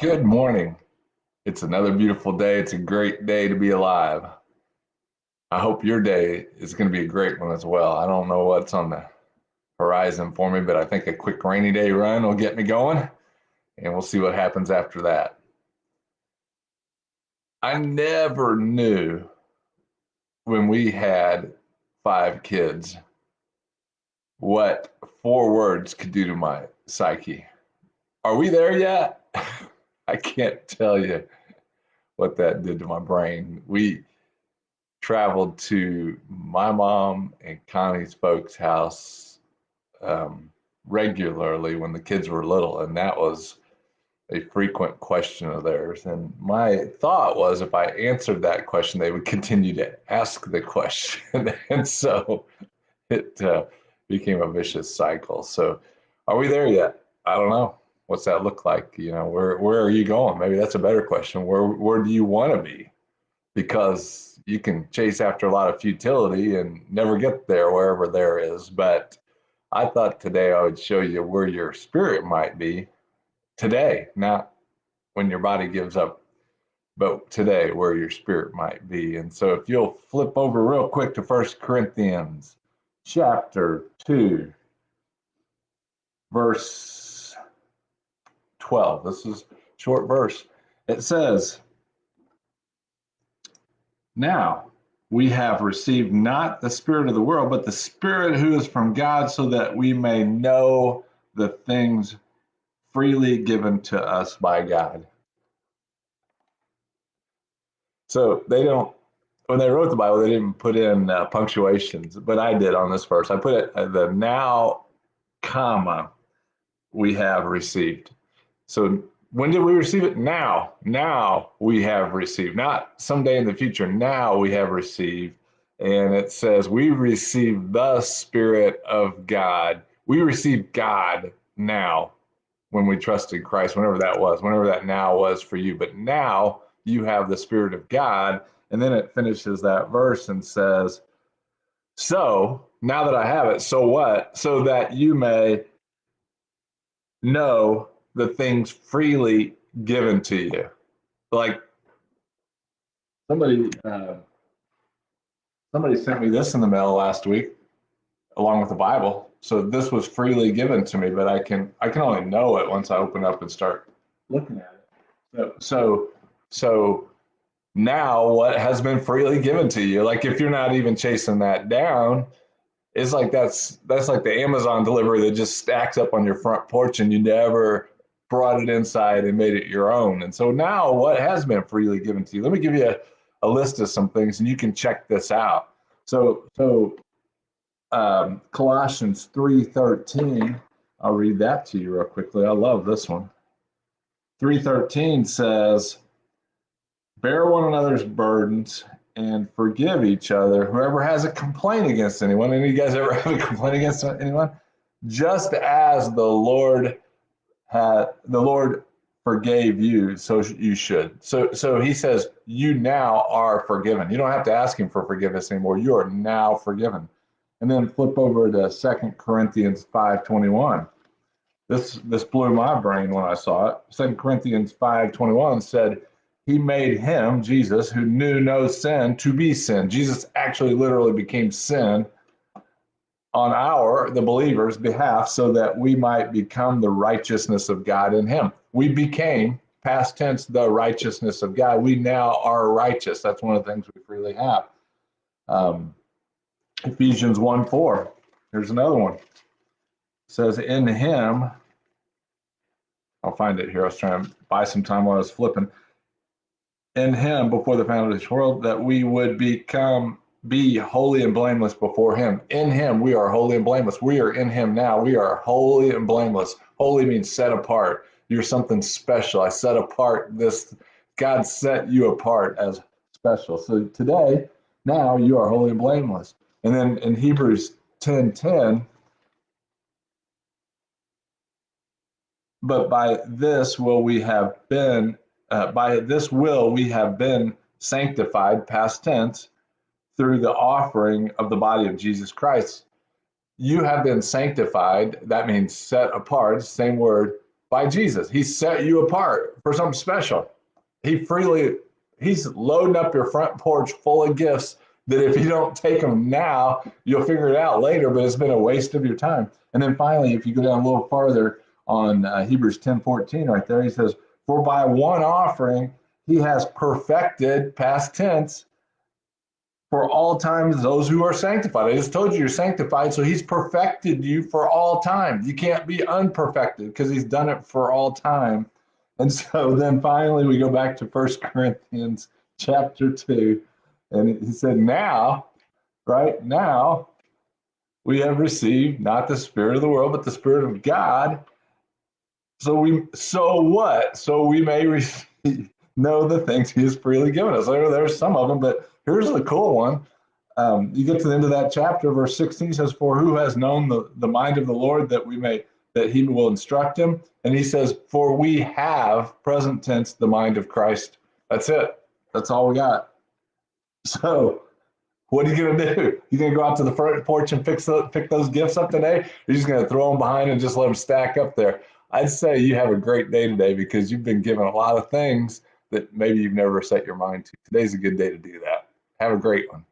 Good morning. It's another beautiful day. It's a great day to be alive. I hope your day is going to be a great one as well. I don't know what's on the horizon for me, but I think a quick rainy day run will get me going, and we'll see what happens after that. I never knew when we had five kids what four words could do to my psyche. Are we there yet? I can't tell you what that did to my brain. We traveled to my mom and Connie's folks' house regularly when the kids were little, and that was a frequent question of theirs. And my thought was if I answered that question, they would continue to ask the question. And so it became a vicious cycle. So, are we there yet? I don't know. What's that look like? Where are you going? Maybe that's a better question. Where do you want to be? Because you can chase after a lot of futility and never get there wherever there is. But I thought today I would show you where your spirit might be today, not when your body gives up, but today where your spirit might be. And so if you'll flip over real quick to First Corinthians chapter 2, verse 12. This is a short verse. It says, now we have received not the spirit of the world, but the spirit who is from God, so that we may know the things freely given to us by God. So they don't, when they wrote the Bible, they didn't put in punctuations, but I did on this verse. I put it the now, comma, we have received. So when did we receive it? Now. Now we have received, not someday in the future. Now we have received. And it says, we receive the Spirit of God. We receive God now when we trusted Christ, whenever that was, whenever that now was for you. But now you have the Spirit of God. And then it finishes that verse and says, so now that I have it, so what? So that you may know the things freely given to you. Like somebody, somebody sent me this in the mail last week, along with the Bible. So this was freely given to me, but I can only know it once I open up and start looking at it. So now what has been freely given to you? Like if you're not even chasing that down, it's like that's like the Amazon delivery that just stacks up on your front porch and you never brought it inside and made it your own. And so now what has been freely given to you? Let me give you a list of some things and you can check this out. So Colossians 3:13, I'll read that to you real quickly. I love this one. 3:13 says, bear one another's burdens and forgive each other. Whoever has a complaint against anyone, any of you guys ever have a complaint against anyone? Just as the Lord forgave you, so you should. So he says, you now are forgiven. You don't have to ask him for forgiveness anymore. You are now forgiven. And then flip over to 2 Corinthians 5:21. This blew my brain when I saw it. 2 Corinthians 5:21 said, he made him, Jesus, who knew no sin, to be sin. Jesus actually literally became sin on the believers' behalf, so that we might become the righteousness of God in him. We became, past tense, the righteousness of God. We now are righteous. That's one of the things we freely have. Ephesians 1:4. Here's another one. It says, in him, I'll find it here. I was trying to buy some time while I was flipping. In him, before the foundation of this world, that we would be holy and blameless before him. In him, we are holy and blameless. We are in him now. We are holy and blameless. Holy means set apart. You're something special. I set apart this. God set you apart as special. So today, now you are holy and blameless. And then in Hebrews 10:10, but by this will we have been sanctified, past tense, through the offering of the body of Jesus Christ. You have been sanctified. That means set apart, same word, by Jesus. He set you apart for something special. He's loading up your front porch full of gifts that if you don't take them now, you'll figure it out later, but it's been a waste of your time. And then finally, if you go down a little farther on Hebrews 10:14, right there, he says, for by one offering, he has perfected, past tense, for all times those who are sanctified. I just told you you're sanctified, so he's perfected you for all time. You can't be unperfected because he's done it for all time. And so then finally we go back to 1 Corinthians chapter 2, and he said, now, right now, we have received not the spirit of the world, but the Spirit of God. So what? So we may receive, know the things he has freely given us. There's some of them, but here's the cool one. You get to the end of that chapter, verse 16 says, for who has known the mind of the Lord that he will instruct him? And he says, for we have, present tense, the mind of Christ. That's it. That's all we got. So what are you going to do? You going to go out to the front porch and pick those gifts up today? Or you're just going to throw them behind and just let them stack up there? I'd say you have a great day today because you've been given a lot of things that maybe you've never set your mind to. Today's a good day to do that. Have a great one.